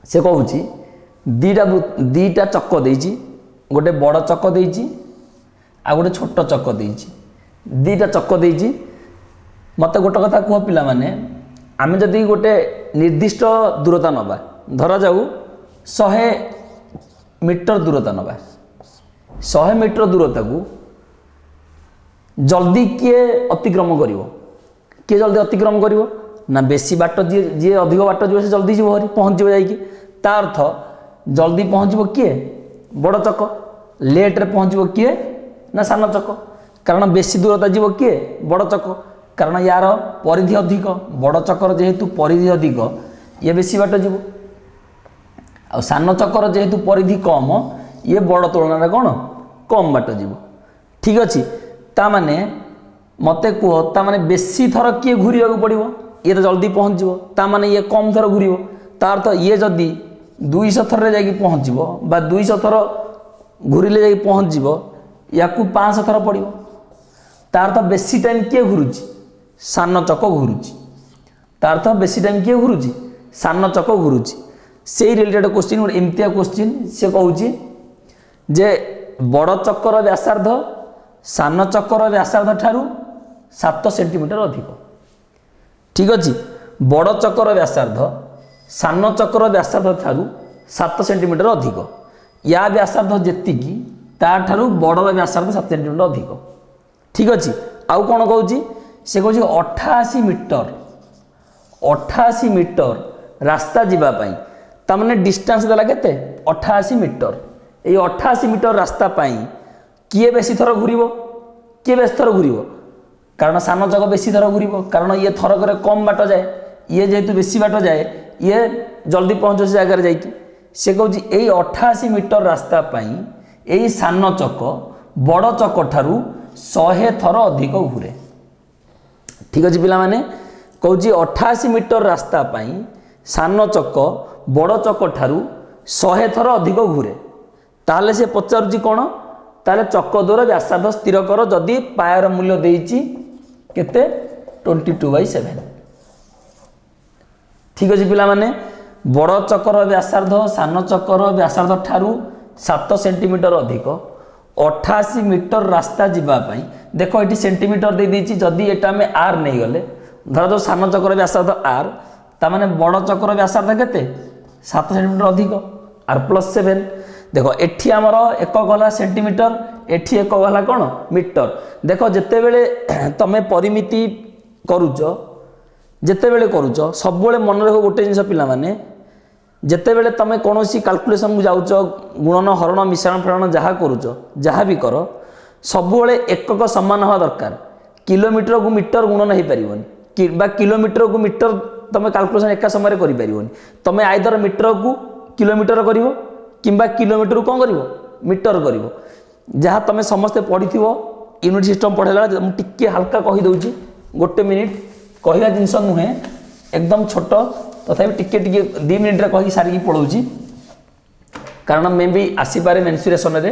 से कहूँ दीटा चक देइछि गोटे बड़ चक देइछि आ गोटे छोट चक देइछि दीटा चक देइछि मत गोटे कथा कह पिला माने आमे जदि गोटे निर्दिष्ट दूरता नबा धरा जाऊ 100 मीटर दूरता नबा 100 मीटर दूरता को जल्दी किए अतिक्रम करिवो किए जल्दी अतिक्रम करिवो ना बेसी बाट जी अधिक बाट जीव से जल्दी जीव हरी पहुँच जाइए ता अर्थ जल्दी पहुँचब किए बड़ चक लेट रे पहुँचब किए ना सान चक कारण बेसी दूरता जीव किए बड़ चक कारण यार परिधि अधिक बड़ चकर जेहेतु परिधि अधिक ये बेसी बाट जीव आ सान चकर जेहेतु परिधि कम ये बड़ तुलन कौन कम बाट जीव ठीक अच्छे ता माने मते कह ता माने बेसी थर किए घूरिया पड़ो ये तो जल्दी पहुँच ता माने ये कम थर घूर ता अर्थ ये जदि 200 थर जाकि पहुँचो बा 200 थर घूरिले जाकि पहुँचो या 500 थर पड़ो ता अर्थ बेसी टाइम किए घूरुची सान चक घूरुची ता अर्थ बेसी टाइम किए घूरुची सान चक घूरुची से रिलेटेड क्वेश्चन गोटे एमतिया क्वेश्चन से कहूँ जे बड़ चक्कर व्यासार्ध सान चक्कर व्यासार्ध ठारू 7 सेंटीमीटर अधिक ठीक अच्छे बड़ चक्कर व्यासार्ध सान चक्कर व्यासार्ध ठारू 7 सेंटीमीटर अधिक या व्यासार्ध जेति ताठारू बड़ व्यासार्ध 7 सेंटीमीटर अधिक ठीक अच्छे आउ कौन कहूँ से कहूँ 88 मीटर रास्ता जीवाई तामने डिस्टेंस देला केते 88 मीटर ये 88 मीटर रास्ता पाई किए बेसी थर घूर किए बेसी थर घूर कारण सान चक बेसी थर घूर कारण ये थरक कम बाट जाए ये जेहेतु बेसी बाट जाए ये जल्दी पहुँच से जगार जा से कहूँ यही 88 मीटर रास्ता पाई यही सान चक बड़ चक ठारू 100 थर अधिक घूरे ठीक अच्छे पिला माने कहूँ 88 मीटर रास्ता पाई सान चक बड़ चक ठारू 100 थर अधिक घूरे ताहले से पचारुची कौन ताले चक द्वारा व्यासार्ध स्थिर कर जदि पायर मूल्य देइछि केते 22/7 ठीक अच्छे पिला माने बड़ चकर व्यासार्ध सान चकर व्यासार्ध ठारू 7 सेंटीमीटर अधिक 88 मीटर रास्ता जीवाई देख ये सेंटीमीटर दे देइछि जदि एटा में आर नहीं गले धर जो सान चकर व्यासार्ध आर ता माने बड़ चकर व्यासार्ध केते 7 सेंटीमीटर अधिक r+7 देख एठी आमर एक गला सेंटीमीटर एठी एक गला कौन मीटर देख जिते बेले तमे परिमिति करूच जिते बेले करूच सब मन रख गोटे जिनस पिला माने जिते बेले तमे कौन सी कैलकुलेशन को जाऊच गुणन हरण मिश्रण फेरण जहाँ करूच जहाँ भी कर सब एकक समान हवा दरकार किलोमीटर को मीटर गुणन हो पारनि बा किलोमीटर को मीटर तमे कैलकुलेशन एका समय करें तमे आइदर मीटर को किलोमीटर कर किंबा किलोमीटर कौन कर मीटर कर जहाँ तुम समस्ते पढ़ी यूनिट सिस्टम पढ़ेला टिके हल्का कहीदे गोटे मिनिट कहला जिनस नुहे एकदम छोट तथा टिके टिके 2 मिनिट कही सारिकी पढ़ाऊँगी कारण मे भी आसीपे मेन्सुरेसन रे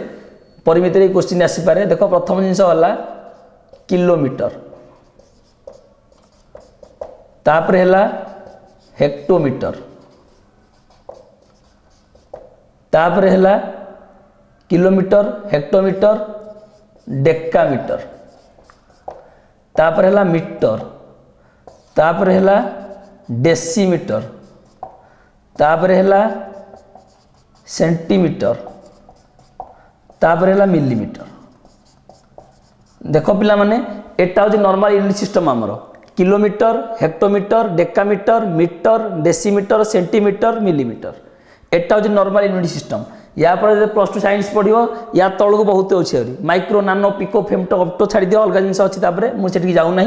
परिमिति क्वेश्चन आसीपे देख प्रथम जिनस है किलोमीटर तापर है हेक्टोमीटर तापर है किलोमीटर हेक्टोमीटर डेकामीटर तापर है मीटर तापर है डेसीमीटर तापर है सेंटीमीटर तापर है मिलीमीटर देख पिला माने एटा हूँ नॉर्मल यूनिट सिस्टम आमर kilometre hectometre decametre metre decimetre centimetre millimetre एटा हूँ नॉर्मल यूनिट सिस्टम या पर +2 साइंस पढ़ो या तौक बहुत अच्छे माइक्रो नानो पिको फेमटो ऑप्टो छाड़ दियो अलग जिन अच्छी मुझे जाऊना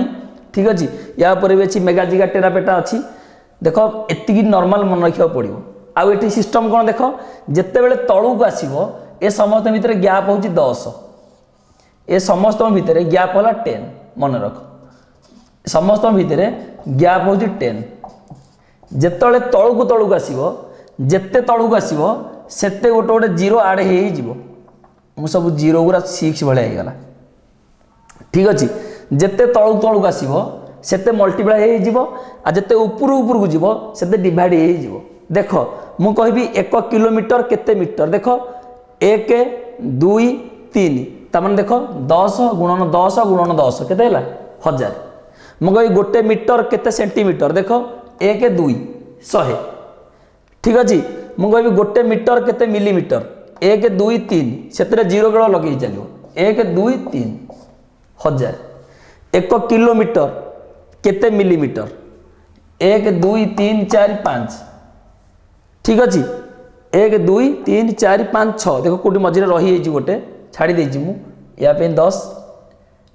ठीक अच्छे या भी अच्छी मेगा जिगा टेरापेटा अच्छी देख एति नॉर्मल मन रखा पड़ो आउ ये सिस्टम कौन देख जिते बड़े तौक आसो ए समस्त भितर गैप हूँ 10 ए समस्त भितर गैप है 10 मन रख समस्त भितर गैप हूँ 10 जिते तौक आसो जिते तौक आसो सेते गोटे गोटे जीरो आड हो सब जीरो गुरा 6 भागला ठीक अच्छे जिते तौक आसो सेते मल्टीप्लाई हो जिते ऊपर को जीव सेते डिवाइड हो देख मु कहबी 1 किलोमीटर केते मीटर देख 1 2 3 ताମାନେ देख 10 गुणन 10 गुणन 10 केते हला 1000 मु कहबी गोटे मीटर केते सेंटीमीटर देख 1 2 100 ठीक अछि मु कहबी गोटे मीटर केते मिलीमीटर 1 2 3 सेतरे जीरो बेଳ लगे चलियो 1 2 3 1000 1 किलोमीटर केते मिलीमीटर 1 2 3 4 5 ठीक अच्छे 1 2 3 4 5 6 देखो कौटी मझे रही गोटे छाड़ी देची मु या 10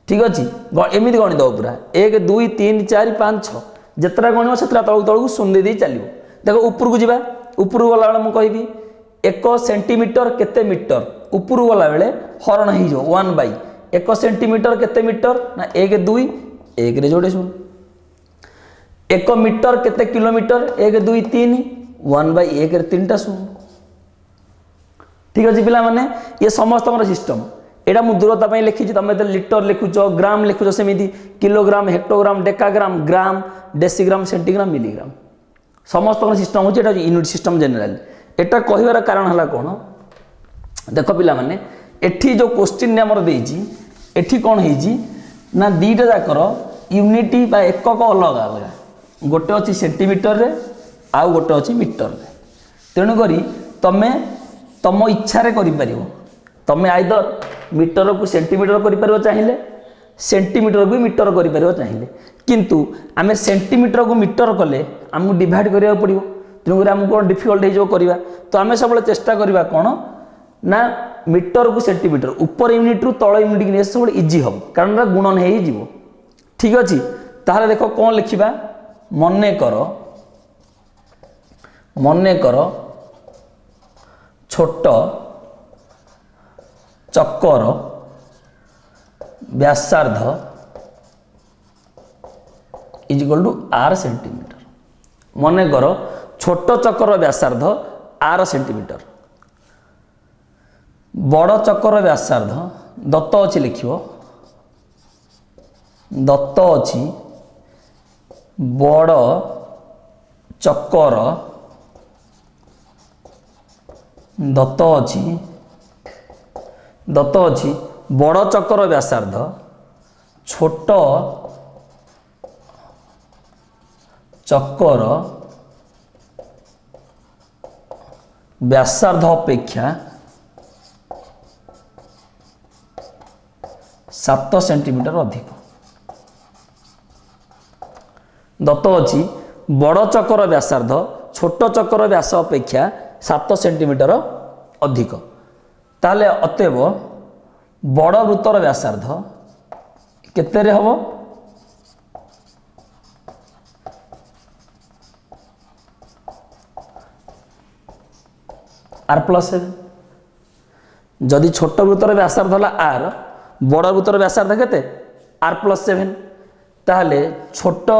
ठीक अच्छे एमती गणित पूरा 1 2 3 4 5 6 जितना गणिब से तलू तलू शून्य दे चलो देखो उपरकू जा उपरकू गला बेले मुझे कहबी 1 सेंटीमीटर केते मीटर उपरकू गला बेले हरण हो 1 बाई 1 सेंटीमीटर केते मीटर ना 1 2 1 रे जोड़े शुन 1 मीटर केते किलोमीटर 1 2 3 1 बाई 1 रे 3टा शून्य ठीक अच्छे पिला माने ये समस्त सिस्टम एटा मु दूरता पे लिखी तुम लिटर लिखुच ग्राम लिखुच सेमती किलोग्राम हेक्टोग्राम डेकाग्राम ग्राम डेसीग्राम सेंटीग्राम मिलीग्राम समस्त सिस्टम होची एटा यूनिट सिस्टम जनरल एटा कहिवार कारण हला कोन देख पिला माने एठी जो क्वेश्चन हमर देइची एठी कोन हेची ना दीटा जाकर यूनिटी बा एकक अलग अलग गोटे अछि सेंटीमीटर रे आ गोटे अछि मीटर रे तेणु करी तमे तम इच्छा रे करि परिबो तमे आइदर मीटर को सेंटीमीटर करि परिबो चाहिए सेंटीमीटर को मीटर करि परिबो चाहिए किंतु आमे सेंटीमीटर को मीटर कले हमकु डिवाइड करिया पड़िबो तेणु करी हमकु कोन डिफिकल्ट हे जो करिबा तो आमे सबले चेष्टा करिबा कोन ना मीटर को सेंटीमीटर ऊपर यूनिट रु तळ यूनिट कि सब इजी हम कारण गुणन हे जीवो ठीक अछि ताहले देखो कोन लिखिबा मने कर छोट चक्कर व्यासार्ध is equal to R centimetre मने कर छोट चक्कर व्यासार्ध आर सेंटीमीटर बड़ चक्कर व्यासार्ध दत्त अच्छी लिखियो दत्त अच्छी बड़ चक्कर दत्त अच्छी बड़ चक्कर व्यासार्ध छोट चक्कर व्यासार्ध अपेक्षा 7 सेंटीमीटर अधिक दत्त अच्छी बड़ चक्कर व्यासार्ध छोट चक्कर व्यास अपेक्षा 7 सेंटीमीटर अधिक ताले अतएव बड़ वृत्तर व्यासार्ध केते रे हबो आर प्लस 7 जदि छोट वृत्तर व्यासार्ध हला आर बड़ वृत्तर व्यासार्ध केते आर प्लस 7 ताले छोट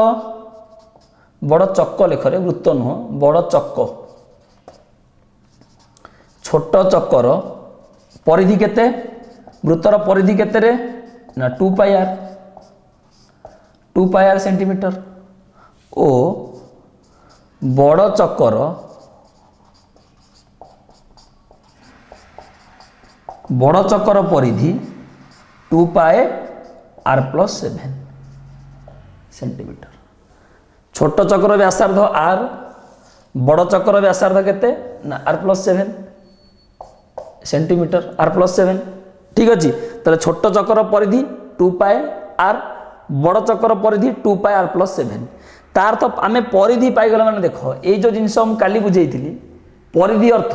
बड़ चक्क लेखरे वृत्त नुह बड़ चक्क छोट चक्कर परिधि केते वृत्तर परिधि केते रे ना 2 पाई आर सेंटीमीटर ओ बड़ चक्कर परिधि 2 पाई आर प्लस 7 सेंटीमीटर छोट चक्र व्यासार्ध आर बड़ चक्र व्यासार्ध केते ना r plus 7 centimetre r plus 7 ठीक अच्छे ताले छोट चक्र परिधि 2 पाई आर बड़ चक्र परिधि 2 पाई आर प्लस 7 तार तो आम परिधि पाईगला माने देख ये जो जिनस काली बुझे परिधि अर्थ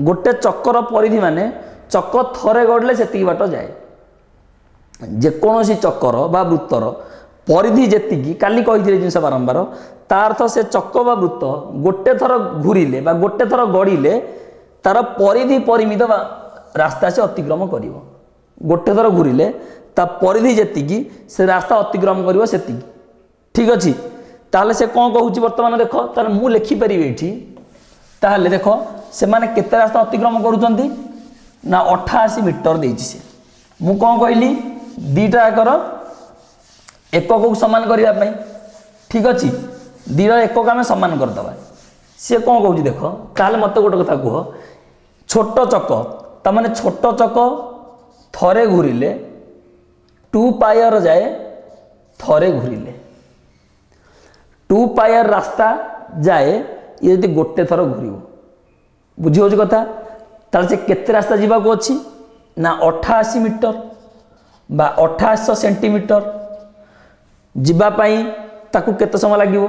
गोटे चक्कर परिधि माने चक्क थरे गड़ले से बाट जाए जेकोसी चक्कर बा वृत्तर परिधि जेतिकी काली कही जिनस बारंबार तार अर्थ से चक्क बा वृत्त गोटे थर घूरिले बा गोटे थर गड़िले तार परिधि परिमित रास्ता से अतिक्रम करिवो गोटे थर घूरिले ता परिधि जेतिकी से रास्ता अतिक्रम करिवो सेतिकी ठीक अछि ताले से कोन कहूची वर्तमान देखो ताले मु लिखि परिबे एठी ताले देखो से माने केते रास्ता अतिक्रम करूचंती ना 88 मीटर देइछि से मु कोन कहली दीटा आकर एकक को समान करिया पई ठीक अछि दीटा एकक आमे समान कर दबा सी कौन कौच देख ताल मत गोटे कथा कह छोट चक ताने छोट चक थरे घूरिले 2 पायर जाए थरे घूरिले 2 पायर रास्ता जाए ये यदि गोटे थर घूर बुझी हो कथा ताले से केते रास्ता जीवा को अच्छी ना 88 मीटर बा 2800 सेंटीमीटर जीवाई ताकू केते समय लगे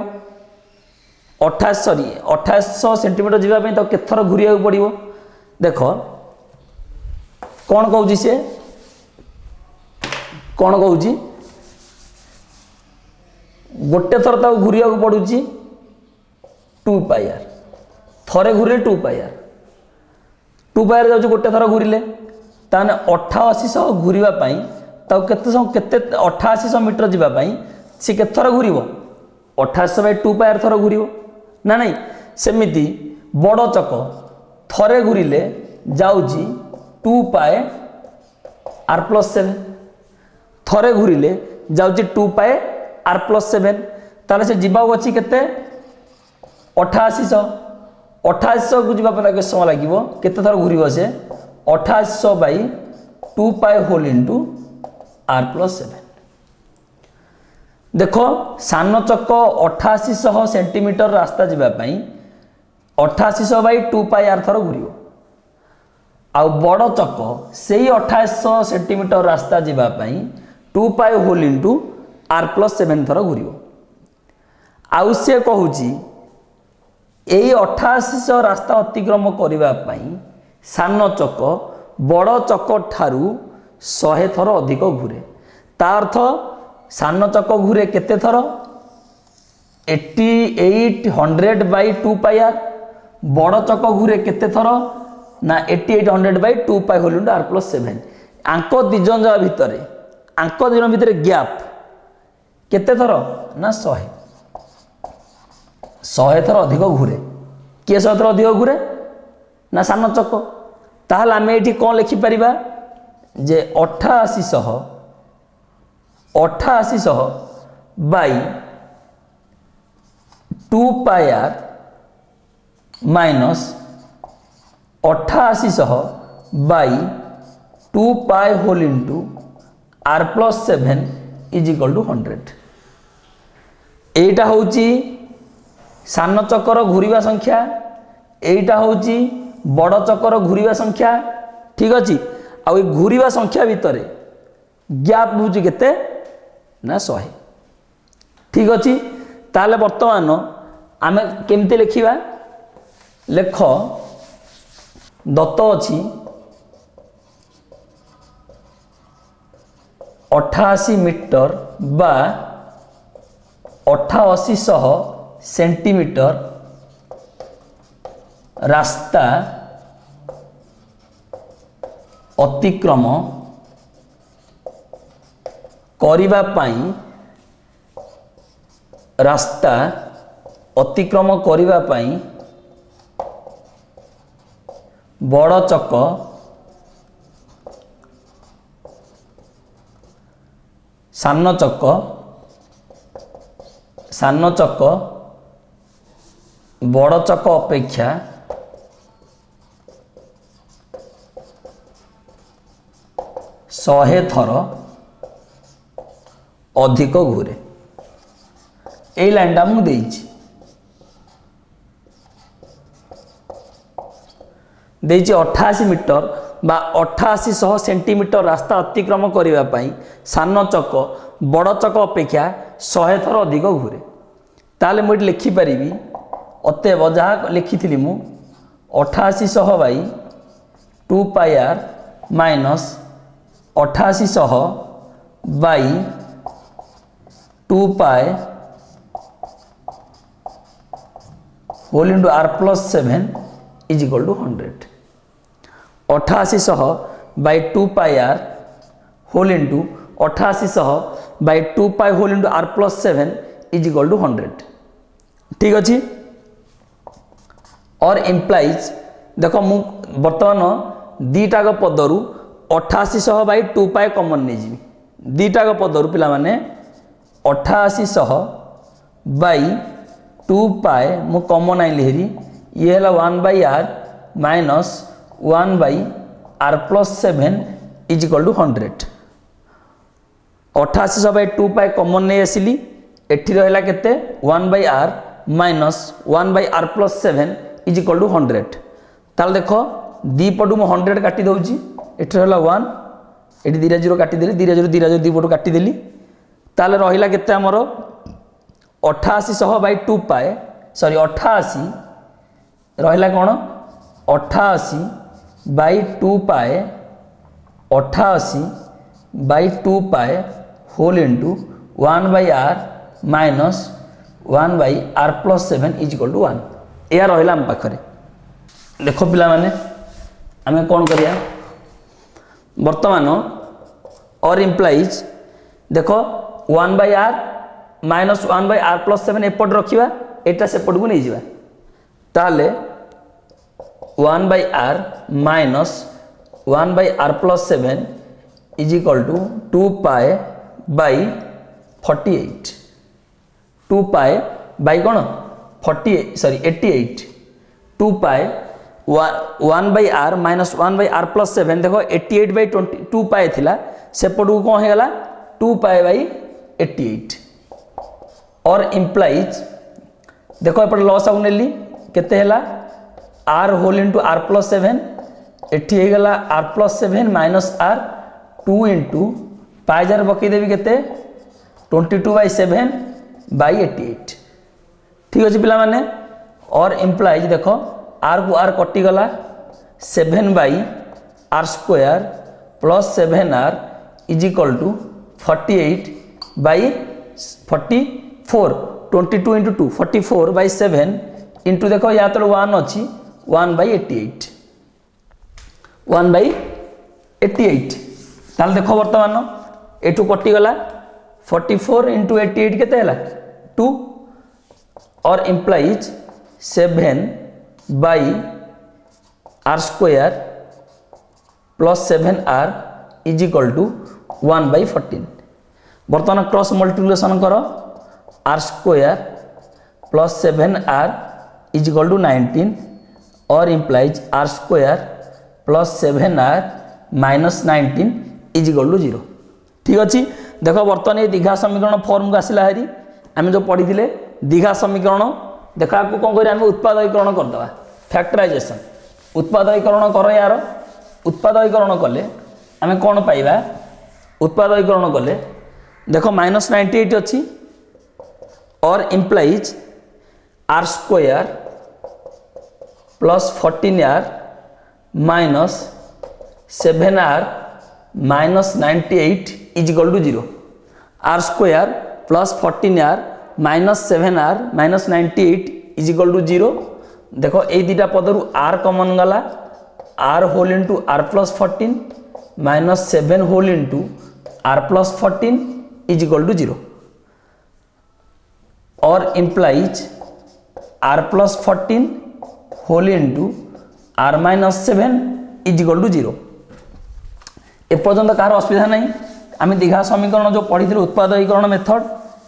2800 सेंटीमीटर जीवाई तो केते थर घूरिया पड़ो देख कौन कहूँ सी कौन कहूँ गोटे थर ताकू घूरिया पड़ुची 2 पायर थरे घूरे 2 पायर 2 पायर जाऊँ गोटे थर घूरिले ताने 8800 घूरवाई केते 8800 मीटर जीवाई सी के थर घूर 8800 बाई 2 पायर थर घूर ना नहीं सेमिति बड़ चक थरे घूरिले जाऊँगी 2 पाए r+7 थरे घूरिले जाऊँगी 2 पाए r+7 ताले से जीवा अच्छी केते 8800 को जीवाई के समय लगे केते थर घूर से 8800 बाई 2 पाए होल इंटू r+7 देख सान चक 8800 सेंटीमीटर रास्ता जीवाई 8800 बाई 2 पाई आर थर घूर आ बड़ चक से 2800 सेंटीमीटर रास्ता जीवाई 2 पाई होल इंटू r+7 थर घूर आउ सी कहूँ यही 8800 रास्ता अतिक्रम करने सान चक बड़ चक ठारू 100 थर अधिक घूरे ता अर्थ सान चक घूरे केते थर 8800 बाई 2 पाई आर बड़ चक घूरे केते थर ना 8800 by 2 pi whole into r+7 आंक दिजन भितर गैप केते थर ना 100 थर अधिक घूरे किए 100 थर अधिक घूरे ना सान चक ताहले आमे एठी कौन लिखिपर जे 8800 by 2 pi r minus 8800 by 2 pi whole into r+7 is equal to 100 एटा होची सान चकर घूरिया संख्या एटा होची बड़ चकर घूरिया संख्या ठीक अच्छे आ घूरिया संख्या भितर गैप हूँ केते ना 100 ठीक अच्छे ताले वर्तमान आमे केमती लिखिबा लेख दत्त अच्छी 88 मीटर बा 8800 सेंटीमीटर रास्ता अतिक्रम करिबा पाई रास्ता अतिक्रम करिबा पाई बड़ चक सान चक बड़ चक अपेक्षा 100 थर अधिक घूरे यही लाइनटा मुझे देइछि 88 मीटर बा 8800 सेंटीमीटर रास्ता अतिक्रम करने सान चक बड़ चक अपेक्षा 100 थर अधिक घूरे ताले मुझे लिखिपारि अतएव जहाँ लिखी मु 8800 by 2 pi r minus 8800 by 2 pi whole into r+7 is equal to 100 8800 by 2 pi r whole into 8800 by 2 pi whole into r+7 is equal to 100 ठीक अच्छे और इम्प्लाइज देख मु बर्तमान दीटाक पदरु 8800 बाई 2 पाई कमन नहीं जी दीटाक पदरु पिला माने 8800 बाई टू पाए मु कॉमन आइली हेरी ये है 1/r minus 1/r plus 7 is equal to 100 88/2 पाए कॉमन नहीं आसिली एठी रहला केते 1/r minus 1/r plus 7 is equal to 100 ताल देखो दी पटू मु 100 काटी दउची एठी रहला 1 एठी दिरा 0 काटी देली दिरा 0 दी पटू काटी देली ताले रहिला केते हमर 88/2 पाए सॉरी 88 रहिला कोन 88/2 pi 88/2 pi whole into 1/r minus 1/r plus 7 is equal to 1 या रहिला हम पाखरे देखो पिला माने आमे कोन करिया वर्तमान और इम्प्लाइज देखो 1/r माइनस 1/r प्लस 7 एपट रखिबा एटा सेपट को नहीं जिबा ताले 1/r minus 1/r plus 7 is equal to 2 pi by 48 2 pi by कौन 88 2 पाए 1/r माइनस 1/r प्लस 7 देखो 88/2 पाए थिला सेपट को कौन है 2 पाए बाई 88 और इम्प्लाइज देखो एपटे लॉस आउ नेली केते हैला r whole into r plus 7 एठी हे गला r plus 7 minus r 2 into pi जार बकई देबी केते 22/7 बाई 88 ठीक अछि पिला माने और इम्प्लाइज देखो r को r कटि गला 7/r square plus 7r is equal to 48/44 22 into 2 44/7 into देखो या तो 1 अच्छी 1/88 1/88 ताल देखो वर्तमान एठू कटि गला 44 इंटू 88 केते हैला 2 और implies 7/r square plus 7r is equal to 1/14 वर्तमान क्रॉस मल्टीप्लिकेशन करो r square plus 7r is equal to 19 और implies r square plus 7r minus 19 is equal to 0 ठीक अच्छे देखो बर्तमान ये दीघा समीकरण फॉर्म को आसला हेरी आम जो पढ़ी थे दीघा समीकरण देखो आपको कौन करें उत्पादकीकरण करदे फैक्टराइजेशन उत्पादकीकरण कर यार उत्पादकीकरण कले आम कौन पाइबा उत्पादकीकरण कले देखो माइनस 98 अच्छी और implies r square plus 14r minus 7r minus 98 is equal to 0 r square plus 14r minus 7r minus 98 is equal to 0 देखो ये दुटा पदर r कॉमन गला r whole into r plus 14 minus 7 whole into r plus 14 is equal to 0 और implies r plus 14 whole into r minus 7 is equal to 0 एपर्यंत कार असुविधा नहीं आम दीघा समीकरण जो पढ़ी उत्पादकीकरण मेथड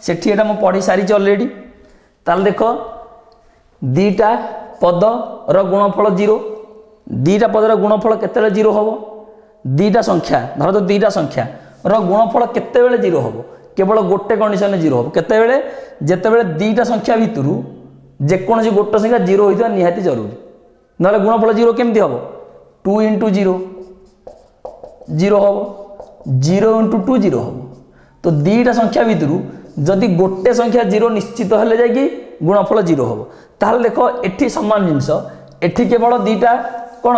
से पढ़ी सारी अलरेडी ताल देख दीटा पद गुणफल 0 दीटा पदर गुणफल केते 0 हम दीटा संख्या धर तो दीटा संख्या गुणफल केते 0 हम केवल गोटे कंडीशन 0 हम केते जिते दीटा संख्या भितर जेकोसी गोटे संख्या 0 होता निहाती जरूरी ना गुणफल 0 केमती हम 2 इंटू 0 0 हम 0 इंटू 2 0 हम तो दीटा संख्या भितर जदि गोटे संख्या 0 निश्चित हेले जाकि गुणफल 0 हम ताल देख एठी समान जिनस एठी केवल दीटा कौन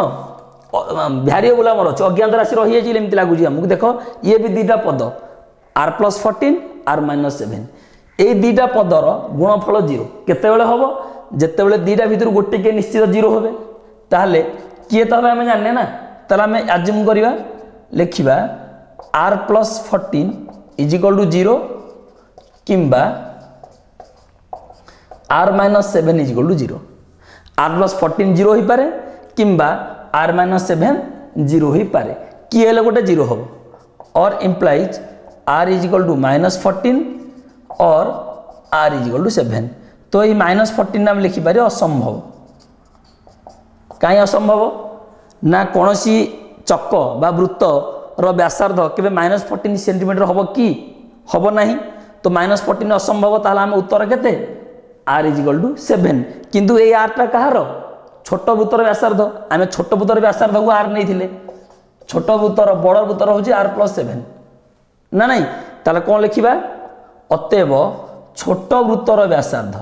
भ्यारिएबल आमर अच्छे अज्ञात राशि रही है लगुच आमको देख ये भी दीटा पद r प्लस 14 r माइनस 7 ये दीटा पदर गुणफल 0 केते हम जिते दीटा भितर गोटे किए निश्चित 0 हे ताहले किए तो हम जाने ना ताल आम आज्यूम करवा लिखा r plus 14 is equal to 0 किंबा r minus 7 is equal to 0 r plus 14 0 हो पारे किंबा r माइनस 7 0 हो पारे किए हेले गोटे 0 हम और implies r is equal to minus 14 और r इज इक्वल टू 7 तो तो ये -14 आम लिखिपारे असंभव। कहीं असंभव ना कौन चक बा वृत्त व्यासार्ध केवे -14 सेंटीमीटर हम कि हम ना, तो -14 असंभव। ताहले आम उत्तर केते r = 7। किंतु ये r टा कहार छोट वृत्तर व्यासार्ध, आम छोट वृत्तर व्यासार्ध को r नहीं, छोट वृत्तर बड़ वृत्तर हूँ r+7 ना नहीं। ताहले कौन लिखिबा अतएव छोट वृत्तर व्यासार्ध,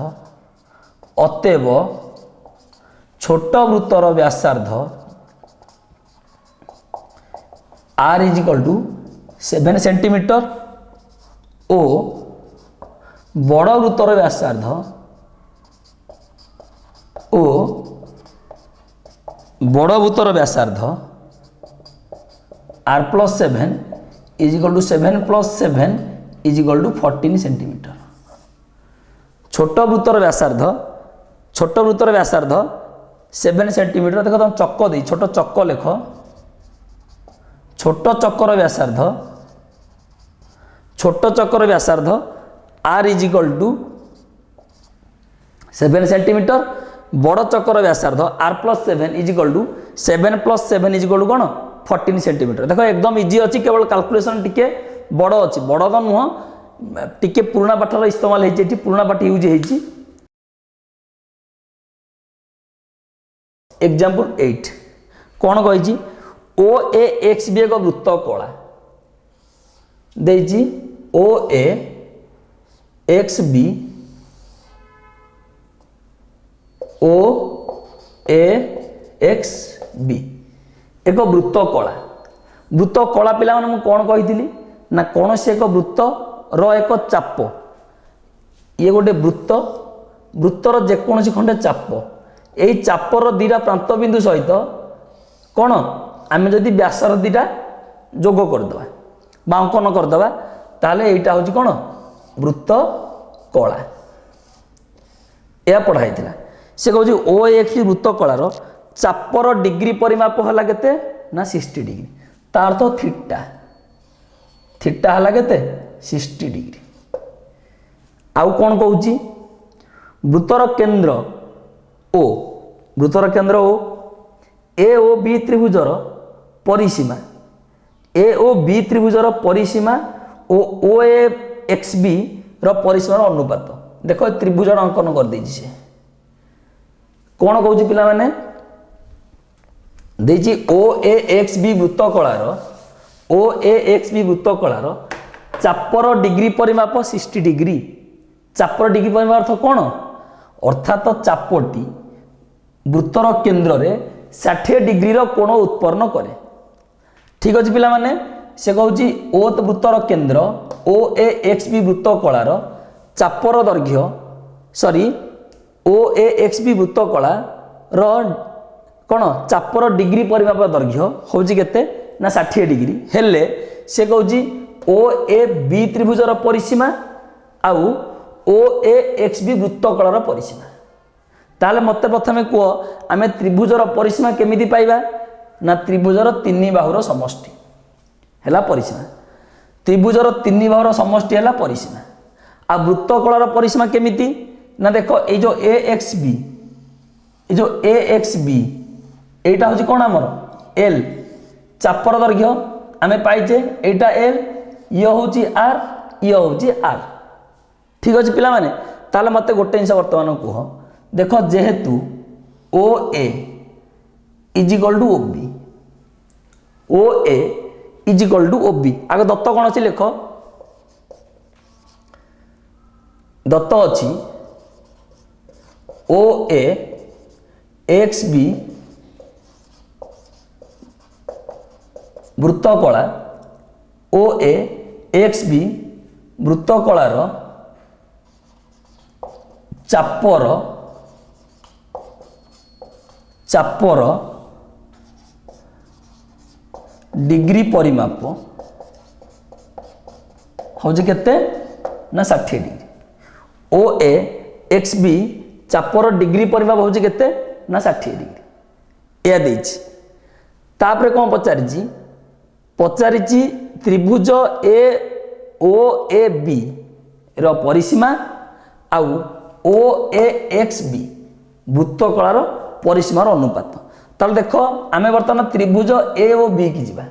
अतएव छोट वृत्तर व्यासार्ध r = 7 सेंटीमीटर और बड़ वृत्तर व्यासार्ध बड़ वृत्तर व्यासार्ध r+7 = 7 + 7 = 14 सेंटीमीटर। छोट वृत्तर व्यासार्ध 7 सेंटीमीटर। देख तुम चक दे छोट चक लेख, छोट चक्कर व्यासार्ध r = 7 सेंटीमीटर, बड़ चक्कर व्यासार्ध r+7 = 7 + 7 = कौन 14 सेंटीमीटर। देखो एकदम इजी अच्छी, केवल कैलकुलेशन टिके बड़ अच्छी, बड़ तो नुह टिके पुराना पाठर इस्तेमाल होती, पुराना पाठ यूज होती। एग्जांपल 8 कौन कही OAXB एक वृत्त कला देजी OAXB एक वृत्त कला पिला माने मु कौन कही ना कौन से एक वृत्त रो एक चाप, ये गोटे वृत्तर जेकोसी खंडे चाप, यही चापर दीटा प्रांत बिंदु सहित कौन आम जदि व्यासर दीटा जोग करदे बा अंकन करदे ताले एटा हूँ कौन वृत्त कला। यह पढ़ाई से कहूँ OAXB वृत्त कलार चापर डिग्री परिमाप है केते ना 60 डिग्री, तार तो थीटा है केते 60 डिग्री। आउ कौन कहूँ वृत्तर केंद्र O, वृत्तर केंद्र O AOB त्रिभुजर परिसीमा, AOB त्रिभुजर परिसीमा और OAXB परिसीमार अनुपात। देखो त्रिभुजर अंकन कर देछि से कौन कहूँ पिला माने देछि OAXB वृत्त कलार चापर डिग्री परिमाप 60 डिग्री। चापर डिग्री परिमाप अर्थ कौन, अर्थात चापटी वृत्तर केंद्र रे 60 डिग्री कोण उत्पन्न करे। ठीक अच्छे पिला माने से कहूँ O वृत्तर केंद्र OAXB वृत्त कलार चापर दैर्घ्य OAXB वृत्त कलार कौन चापर डिग्री परिमाप दैर्घ्य हूँ केते ना 60 डिग्री हेले से कहूँ OAB त्रिभुजर परिसीमा आउ OAXB वृत्त कलार परिसीमा। ताले मते प्रथमे कह आम त्रिभुजर परिसीमा केमिति पाइबा ना त्रिभुजर 3 बाहुर समष्टि है परिसीमा, त्रिभुजर 3 बाहुर समष्टि है परिसीमा। आ वृत्त कलार परिसीमा केमिति ना देखो ये जो AXB एटा हूँ कौन आमर L चापर दैर्घ्य आम पाइचे एटा L ये हूँ R ये हूँ R। ठीक अच्छे पिला माने ताले मते गोटे जिन बर्तमान कह देखो जेहेतु OA = OB आगे दत्त कौन अच्छी लेख दत्त अच्छी OAXB वृत्त कला OAXB वृत्त कलार चापर डिग्री परिमाप हूँ केते ना 60 डिग्री। OAXB चापर डिग्री परिमाप हूँ केते ना 60 डिग्री यह देछि। तापर कौन पचारि त्रिभुज AOAB रो परिसीमा आउ ओ ए एक्स बी वृत्तकलार परिसीमार अनुपात। ताल देख आम बर्तमान त्रिभुज ए ओ बी की जीवा,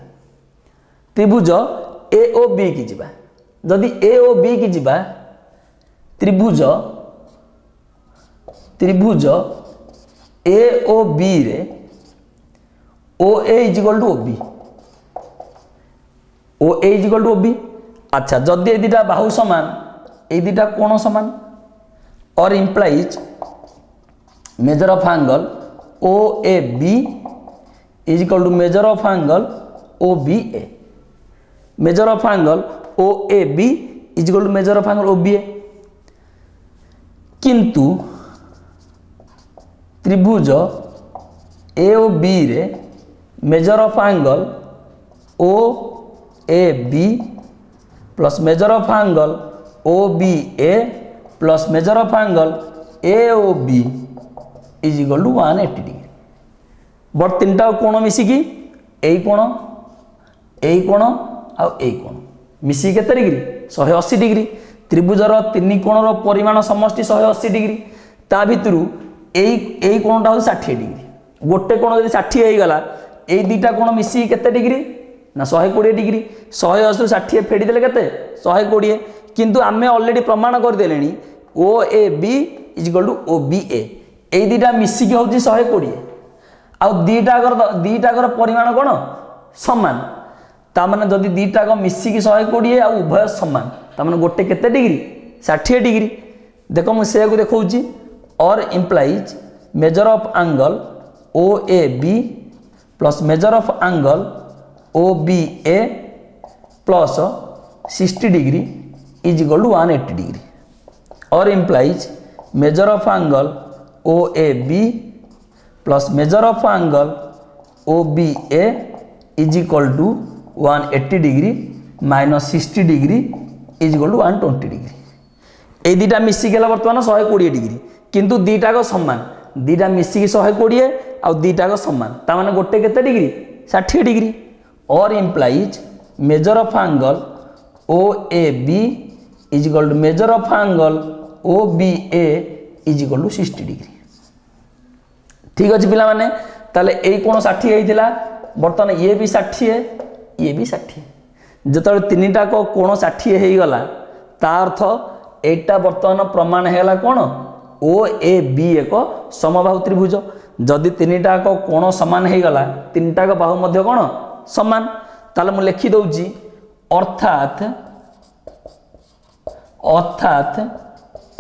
त्रिभुज ए ओ बी की जीवा। जदि ए ओ बी की जीवा त्रिभुज त्रिभुज ए ओ बी रे O A is equal to O B, O A is equal to O B. अच्छा जदि ये दुटा बाहु समान ये दुटा कोण समान और implies measure of angle O A B is equal to measure of angle O B A, measure of angle O A B is equal to measure of angle O B A. किंतु त्रिभुज A O B रे measure of angle O A B plus measure of angle O B A plus measure of angle A O B is equal to 180 degree. But तीन टा कोण मिसिकी एई कोण आ एई कोण मिसी केते डिग्री 180 डिग्री। त्रिभुजर तीन कोणर परिमाण समष्टि 180 डिग्री, ता भितरु एई कोणटा हो 60 डिग्री। गोटे कोण जदि 60 हो गला एई दुटा कोण मिसी केते डिग्री ना 120 डिग्री। 180 60 फेड़ी देले केते 120। किंतु आमे ऑलरेडी प्रमाण कर देलेनी O A B is equal to O B A, एई दुटा मिसी के होची 120 आ दुटाकर परिमाण कोन समान। ता माने जदि दुटाक मिसी की 120 आ उभय समान ता माने गोटे केते डिग्री 60 डिग्री। देखो मु से को देखौची और implies measure of angle O A B plus measure of angle O B A plus 60 degree is equal to 180 degree और implies measure of angle O A B plus measure of angle O B A is equal to 180 degree minus 60 degree is equal to 120 degree. ये दुटा मिसिक बर्तमान 120 degree किंतु दुटाक समान, दुटा मिसिक 120 आ दुटाक समान ता माने गोटे केते डिग्री 60 डिग्री और implies measure of angle O A B is equal to measure of angle O B A is equal to 60 degree. ठीक अच्छे पिला माने ताले एई कोण 60 होइतिला बर्तमान ये भी 60 ये भी 60। जतले तीनटा को कोण 60 हो गला ता अर्थ एटा बर्तमान प्रमाण हैला कोण ओ ए बी एक समबाहु त्रिभुज। जदि तीनटा को कोण समान हो गला तीनटा को बाहु मध्य कोण समान ताले मु लिखि दउची अर्थात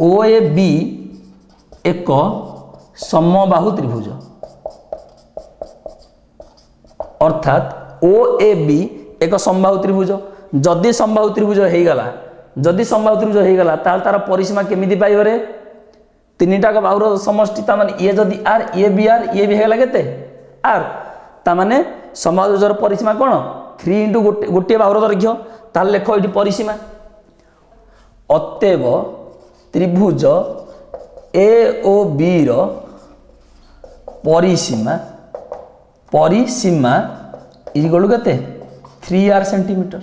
ओ ए बी एक समबाहु त्रिभुज, अर्थात ओ ए बी एक समबाहु त्रिभुज। जदि समबाहु त्रिभुज हो गला, जदि समबाहु त्रिभुज हो गला ताल तार परिसीमा केमिति पाइबो रे तीनटा का बाहुर समष्टि ता माने ये जदि आर ये भी हेला केते आर ता माने समबाहु त्रिभुजर परिसीमा कोन 3 इंटू गोटे बाहुर दैर्घ्य। ताल लेख ये परिसीमा अतएव त्रिभुज ए ओ बी रो परिसीमा इज इक्वल टू केते 3r सेंटीमीटर।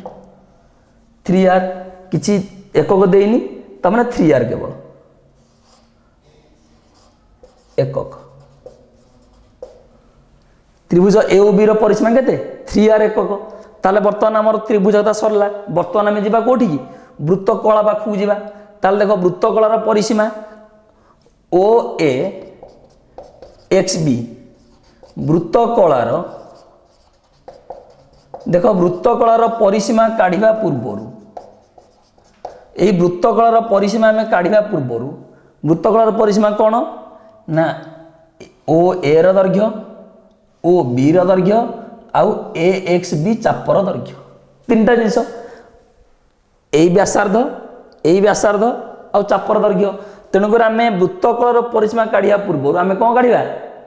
3r किछि एकक देइनी ता माने 3r केवल एकक। त्रिभुज ए ओ बी रो परिसीमा केते 3r एकक। ताले बर्तमान हमर त्रिभुजता सरला, बर्तमान आमे जिबा कोठी की वृत्तकला पाखु जिबा। ताले देखो वृत्तकलार परिसीमा ओ ए एक्स बी, वृत्तकलार देखो वृत्तकलार परिसीमा काढ़िबा पूर्वरु एई वृत्तकलार परिसीमा आमे काढ़िबा पूर्वरु वृत्तकलार परिसीमा कोन ना ओ ए रो दैर्घ्य ओ बी रो दैर्घ्य आउ ए एक्स बी चापर दैर्घ्य तीनटा जिनिस एई व्यासार्ध आउ चापर दैर्घ्य। तेणुकर आम वृत्तकलार परिसीमा काढ़िया पूर्व आम कौन काढ़ा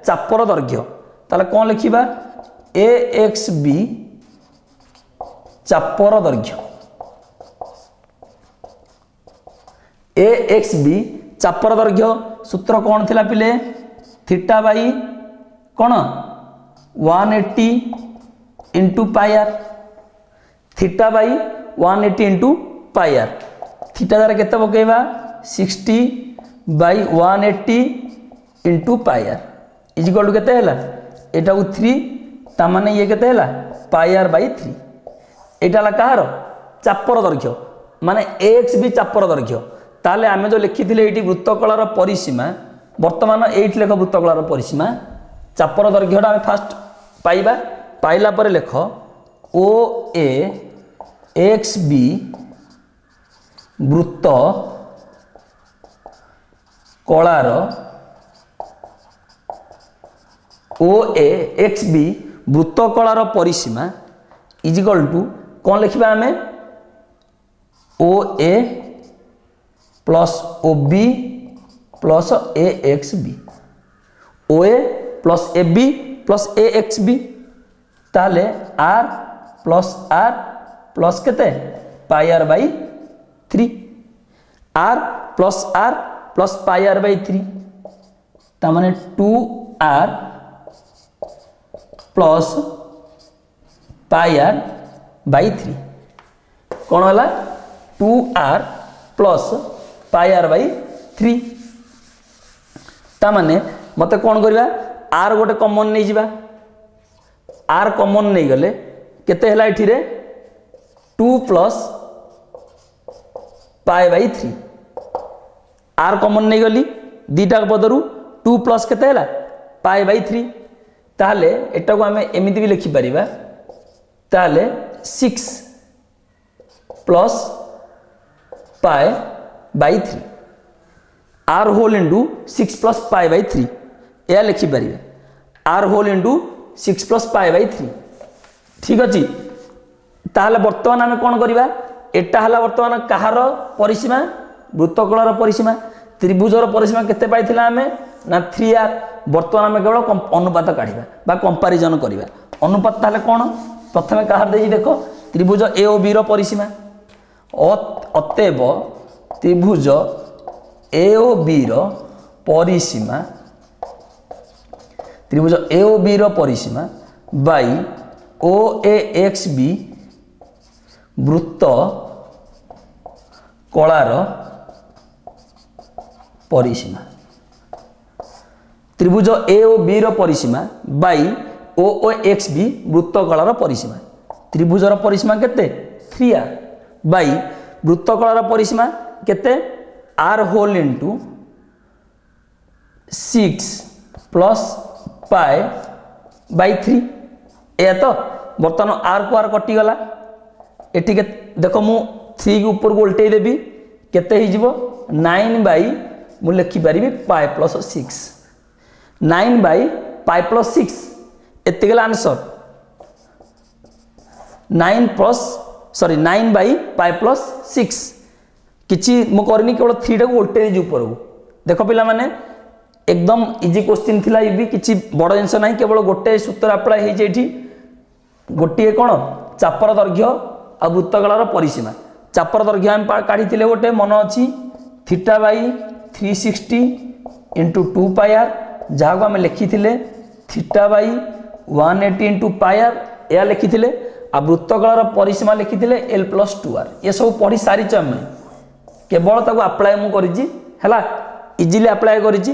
चापर दैर्घ्य। ताले कौन लिखा ए एक्स बी चापर दैर्घ्य, ए एक्स बी चापर दैर्घ्य सूत्र कौन थिला पिले थीटा बाई कौन 180 into pi r, theta by 180 into pi r. Theta द्वारा केते पकेबा 60 by 180 into pi r is equal to केते हैला एटा 3 ता माने ये केते हैला पाई R by 3 Etah La Kahar chopper दैर्घ्य माने एक्स भी चापर दैर्घ्य ताले आमे जो लिखिथिले एटी वृत्तकलार परिसीमा वर्तमान एट लेख वृत्तकलार परिसीमा चापर दैर्घ्यटा आमे फास्ट पाइबा पाइला पर लेख ओ ए एक्स बी वृत्त कलार ओ ए एक्स बी वृत्त कलार परिसीमा इज इक्वल टू कौन लिखा आम O A plus O B plus A X B O A plus A B plus A X B ताले आर प्लस केते pi R by 3 R plus pi R by 3 ता माने 2 R plus pi R by 3 कौन है 2 R plus pi R by 3 ता माने मते कौन करवा आर गोटे कॉमन नहीं जिबा आर कॉमन नहीं गले केते हला एठी रे 2 plus pi by 3 r common नहीं गली दीटा पदरु 2 प्लस केते हला पाई बाई 3 ताले एटा को आमे एमिति भी लिखि परिबा ताले 6 plus pi by 3 R whole into 6 plus pi by 3 या लिखि परिबा R whole into 6 plus pi by 3 ठीक अच्छे ताहले वर्तमान आम कौन करवा एटा हला वर्तमान कहार परिसीमा वृत्तकलार परिसीमा त्रिभुजर परिसीमा केते पाइथिला आमे ना 3r वर्तमान आम केवल अनुपात काढ़ा बा कंपैरिजन करवा अनुपात ताहले कौन प्रथमे कहार देई देखो त्रिभुज ए ओ बी रो परिसीमा अतएव त्रिभुज ए ओ बी रो परिसीमा त्रिभुज ए ओ बी रो परिसीमा by O A X B वृत्त कलार परिसीमा त्रिभुज ए ओ बी रो परिसीमा by O O X B वृत्त कलार परिसीमा त्रिभुजर परिसीमा केते 3r बाई वृत्त कलार परिसीमा केते r whole into 6 plus pi by 3 ए तो बर्तमान आर को आर कटिगला एटी देख मु 3 के ऊपर को उल्टे देवी केते ही जीवो 9 बाई मु लिखि पारिबी pi plus 6 9 by pi plus 6 एते गेला आंसर 9 बाई पाए प्लस 6 किछि मु करनी केवल 3 टा को उल्टे दे ऊपर को देखो पिला माने एकदम इजी क्वेश्चन थिला भी किछि बड़ जिंस नाही केवल गोटे सूत्र अप्लाई हे जेठी गोटे कोन चापर दैर्घ्य आ वृत्तकलार परिसीमा चापर दैर्घ्य हम काढी थिले गोटे मन अछि theta by 360 into 2 pi r जहाँ को आम लिखी theta by 180 into pi r या लिखी आ वृत्तकलार परिसीमा लिखी एल प्लस 2r ये सब पढ़ी सारी आम केवल ताको अप्लाई मु करिछि हैला इजीली अप्लाई करिछि